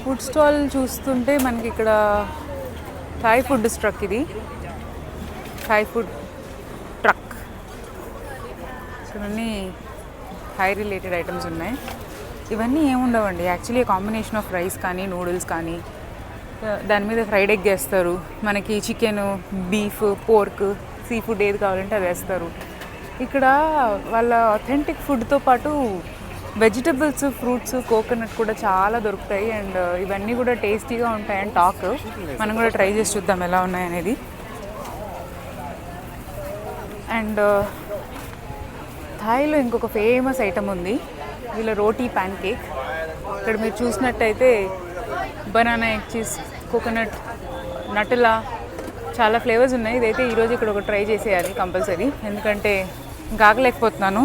Food stall చూస్తుంటే మనకి ఇక్కడ థాయ్ ఫుడ్ ట్రక్, ఇది థాయ్ ఫుడ్ ట్రక్. చూడండి థాయ్ రిలేటెడ్ ఐటమ్స్ ఉన్నాయి. ఇవన్నీ ఏముండవండి, యాక్చువల్లీ కాంబినేషన్ ఆఫ్ రైస్ కానీ నూడిల్స్ కానీ, దాని మీద ఫ్రైడ్ ఎగ్ వేస్తారు. మనకి chicken, beef, pork, sea food ఏది కావాలంటే అది వేస్తారు. ఇక్కడ వాళ్ళ అథెంటిక్ ఫుడ్తో పాటు వెజిటబుల్స్, ఫ్రూట్స్, కోకోనట్ కూడా చాలా దొరుకుతాయి. అండ్ ఇవన్నీ కూడా టేస్టీగా ఉంటాయని టాక్. మనం కూడా ట్రై చేసి చూద్దాం ఎలా ఉన్నాయనేది. అండ్ థాయిలో ఇంకొక ఫేమస్ ఐటమ్ ఉంది, వీళ్ళ రోటీ ప్యాన్ కేక్. ఇక్కడ మీరు చూసినట్టయితే బనానా, ఎగ్ చీజ్, కోకోనట్, నటలా చాలా ఫ్లేవర్స్ ఉన్నాయి. ఇదైతే ఈరోజు ఇక్కడ ఒక ట్రై చేసేయాలి కంపల్సరీ, ఎందుకంటే ఇంకా ఆగలేకపోతున్నాను.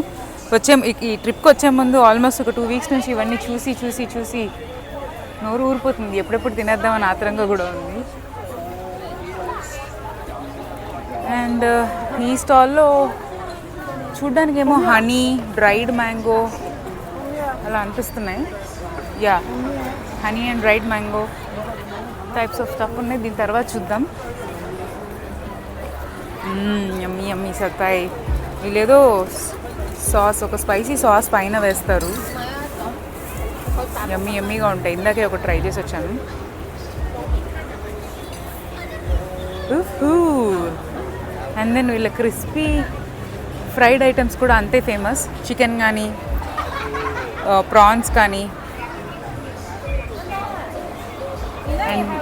ఈ ట్రిప్కి వచ్చే ముందు ఆల్మోస్ట్ ఒక 2 వీక్స్ నుంచి ఇవన్నీ చూసి చూసి చూసి నోరు ఊరిపోతుంది. ఎప్పుడెప్పుడు తినేద్దామని ఆత్రంగా కూడా ఉంది. అండ్ ఈ స్టాల్లో చూడ్డానికేమో హనీ, డ్రైడ్ మ్యాంగో అలా అనిపిస్తున్నాయి. Yeah, honey and dried mango types of stuff ఉన్నాయి. దీని తర్వాత చూద్దాం. యమ్మీ యమ్మీ సత్తాయి. వీళ్ళేదో సాస్, ఒక స్పైసీ సాస్ పైన వేస్తారు. యమ్మీ యమ్మీగా ఉంటాయి. ఇందాకే ఒక ట్రై చేసి వచ్చాను. అండ్ దెన్ వీళ్ళ క్రిస్పీ ఫ్రైడ్ ఐటమ్స్ కూడా అంతే ఫేమస్. చికెన్ కానీ, ప్రాన్స్ కానీ. అండ్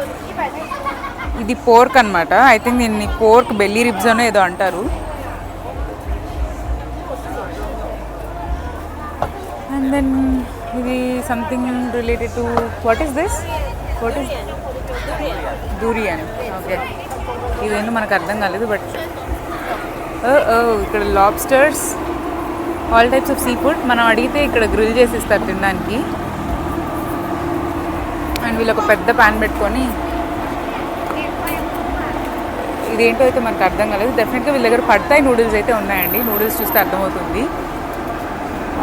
ఇది పోర్క్ అనమాట. ఐ థింక్ దీన్ని పోర్క్ బెల్లీ రిబ్స్ అనో ఏదో అంటారు. అండ్ దెన్ ఇది something related to, what is this? What is durian? Okay, ఇదేంటో మనకు అర్థం కాలేదు. బట్ ఇక్కడ lobsters, all types of seafood. మనం అడిగితే ఇక్కడ గ్రిల్ చేసి ఇస్తారు తినడానికి. అండ్ వీళ్ళు ఒక పెద్ద ప్యాన్ పెట్టుకొని, ఇదేంటో అయితే మనకు అర్థం కాలేదు. డెఫినెట్గా వీళ్ళ దగ్గర పడతాయి నూడిల్స్ అయితే ఉన్నాయండి. నూడిల్స్ చూస్తే అర్థమవుతుంది.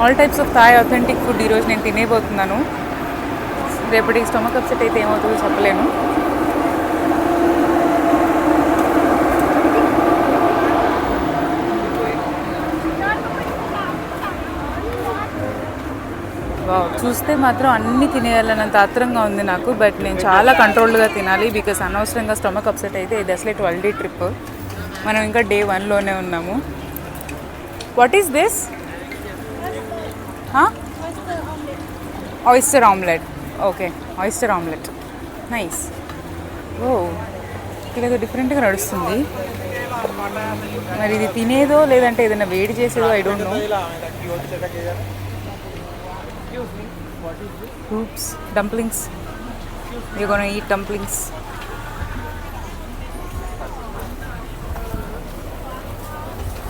All types of Thai authentic food ఈరోజు నేను తినేపోతున్నాను. రేపటికి స్టమక్ అప్సెట్ అయితే ఏమవుతుందో చెప్పలేను. చూస్తే మాత్రం అన్నీ తినేయాలన్నంత ఆత్రంగా ఉంది నాకు. బట్ నేను చాలా కంట్రోల్డ్గా తినాలి, బికాస్ అనవసరంగా స్టమక్ అప్సెట్ అయితే ఇది అసలే 12 డే ట్రిప్. మనం ఇంకా డే 1లోనే ఉన్నాము. What is this? Oyster omelette. Okay, oyster omelette, nice. ఓ, ఇలాగ డిఫరెంట్గా నడుస్తుంది. మరి ఇది తినేదో లేదంటే ఏదైనా వేడి చేసేదో, I don't know. Oops, dumplings. We're gonna eat dumplings.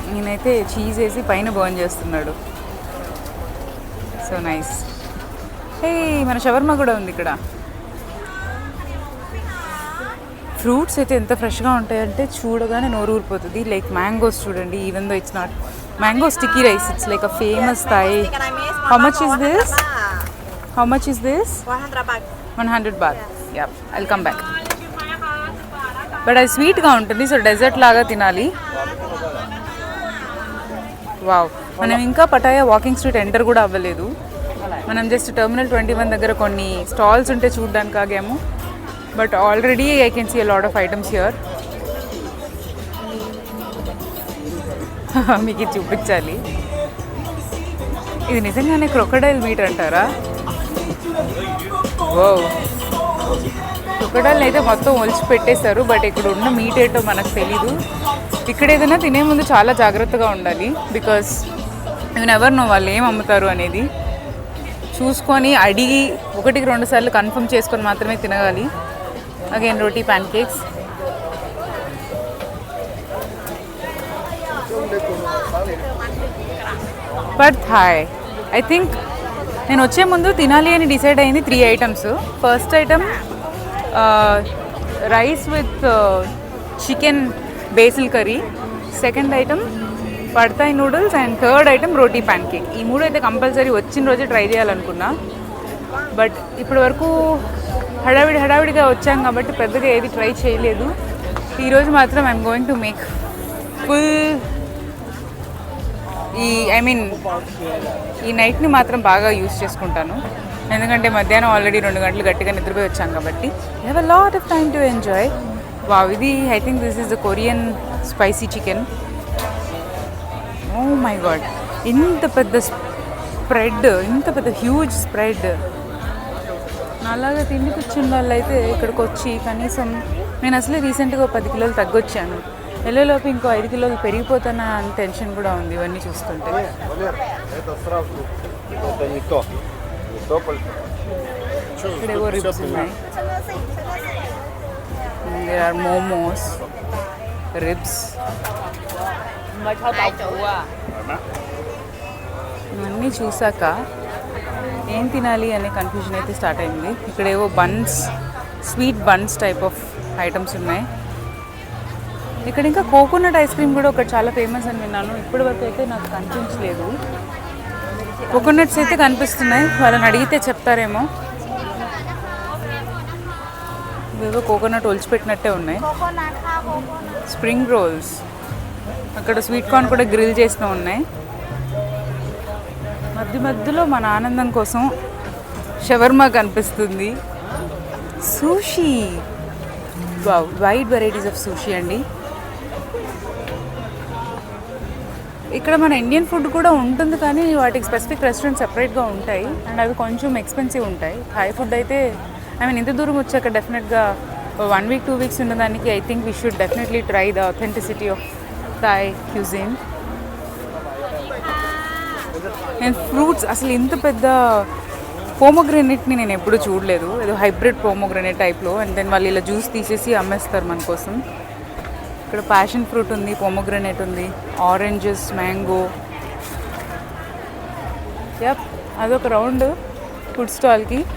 నేనైతే చీజ్ వేసి పైన బర్న్ చేస్తున్నాడు. So nice. హే, మన షవర్మా కూడా ఉంది ఇక్కడ. ఫ్రూట్స్ అయితే ఎంత ఫ్రెష్గా ఉంటాయంటే చూడగానే నోరు ఊరిపోతుంది. లైక్ మ్యాంగోస్ చూడండి, even though it's not mango sticky rice, it's like a famous Thai. How much is this? How much is this? 100 baht. 100 baht. Yeah, I'll come back. But అది స్వీట్గా ఉంటుంది, సో డెజర్ట్ లాగా తినాలి. Wow, మనం ఇంకా Pattaya walking street enter కూడా అవ్వలేదు. మనం జస్ట్ టెర్మినల్ 21 దగ్గర కొన్ని స్టాల్స్ ఉంటే చూడడానికి ఆగాము. But already I can see a lot of items here. మీకు ఇది చూపించాలి. ఇది నిజంగానే క్రొకడైల్ మీట్ అంటారా? ఓ, క్రొకడైల్ అయితే మొత్తం ఒలిచి పెట్టేశారు. బట్ ఇక్కడ ఉన్న మీట్ ఏంటో మనకు తెలీదు. ఇక్కడ ఏదైనా తినే ముందు చాలా జాగ్రత్తగా ఉండాలి, బికాస్ యూ నెవర్ నో వాళ్ళు ఏం అమ్ముతారు అనేది. చూసుకొని అడిగి 1-2 సార్లు కన్ఫర్మ్ చేసుకొని మాత్రమే తినగాలి. Again roti pancakes. But hi, I think నేను వచ్చే ముందు తినాలి అని డిసైడ్ అయింది 3 items. First item rice with chicken basil curry, second item pad thai noodles, and third item roti pancake. ఈ 3 అయితే కంపల్సరీ వచ్చిన రోజే ట్రై చేయాలనుకున్నా. బట్ ఇప్పటి వరకు హడావిడిగా వచ్చాం కాబట్టి పెద్దగా ఏది ట్రై చేయలేదు. ఈరోజు మాత్రం I'm going to make full ఈ నైట్ని మాత్రం బాగా యూస్ చేసుకుంటాను. ఎందుకంటే మధ్యాహ్నం ఆల్రెడీ 2 గంటలు గట్టిగా నిద్రపోయి వచ్చాం కాబట్టి have a lot of time to enjoy. Wow, ఇది I think this is the Korean spicy chicken. Oh my God, ఇంత పెద్ద స్ప్రెడ్, ఇంత పెద్ద హ్యూజ్ స్ప్రెడ్. అలాగే తిండి కూర్చున్న వాళ్ళు అయితే ఇక్కడికి వచ్చి కనీసం, నేను అసలే రీసెంట్గా 10 కిలోలు తగ్గొచ్చాను. వెళ్ళేలోపు ఇంకో 5 కిలోలు పెరిగిపోతానా అని టెన్షన్ కూడా ఉంది ఇవన్నీ చూస్తుంటే. ఇక్కడేవో రిబ్స్ ఉన్నాయి. There are momos, ribs. ఇవన్నీ చూసాక ఏం తినాలి అనే కన్ఫ్యూజన్ అయితే స్టార్ట్ అయింది. ఇక్కడేవో buns, sweet buns type of items ఉన్నాయి. ఇక్కడ ఇంకా కోకోనట్ ఐస్ క్రీమ్ కూడా ఒకటి చాలా ఫేమస్ అని విన్నాను. ఇప్పటి వరకు అయితే నాకు కనిపించలేదు. కోకోనట్స్ అయితే కనిపిస్తున్నాయి, వాళ్ళని అడిగితే చెప్తారేమో. ఇవేవో కోకోనట్ ఒలిచిపెట్టినట్టే ఉన్నాయి. స్ప్రింగ్ రోల్స్, అక్కడ స్వీట్ కార్న్ కూడా గ్రిల్ చేస్తూ ఉన్నాయి. మధ్యలో మన ఆనందం కోసం షవర్మా కనిపిస్తుంది. Sushi, wow, wide varieties of sushi అండి. ఇక్కడ మన ఇండియన్ ఫుడ్ కూడా ఉంటుంది, కానీ వాటికి స్పెసిఫిక్ రెస్టారెంట్ సెపరేట్గా ఉంటాయి అండ్ అవి కొంచెం ఎక్స్పెన్సివ్ ఉంటాయి. థాయ్ ఫుడ్ అయితే ఇంత దూరం వచ్చాక డెఫినెట్గా 1 వీక్ 2 వీక్స్ ఉన్నదానికి I think we should definitely try the authenticity of Thai cuisine. And fruits, అసలు ఇంత పెద్ద పోమోగ్రెనేట్ని నేను ఎప్పుడూ చూడలేదు. ఏదో హైబ్రిడ్ పోమోగ్రెనేట్ టైప్లో, అండ్ దెన్ వాళ్ళు ఇలా జ్యూస్ తీసేసి అమ్మేస్తారు మన కోసం. ఇక్కడ ప్యాషన్ ఫ్రూట్ ఉంది, పోమోగ్రెనేట్ ఉంది, ఆరెంజెస్, మ్యాంగో. యప్, అదొక రౌండ్ ఫుడ్ స్టాల్కి.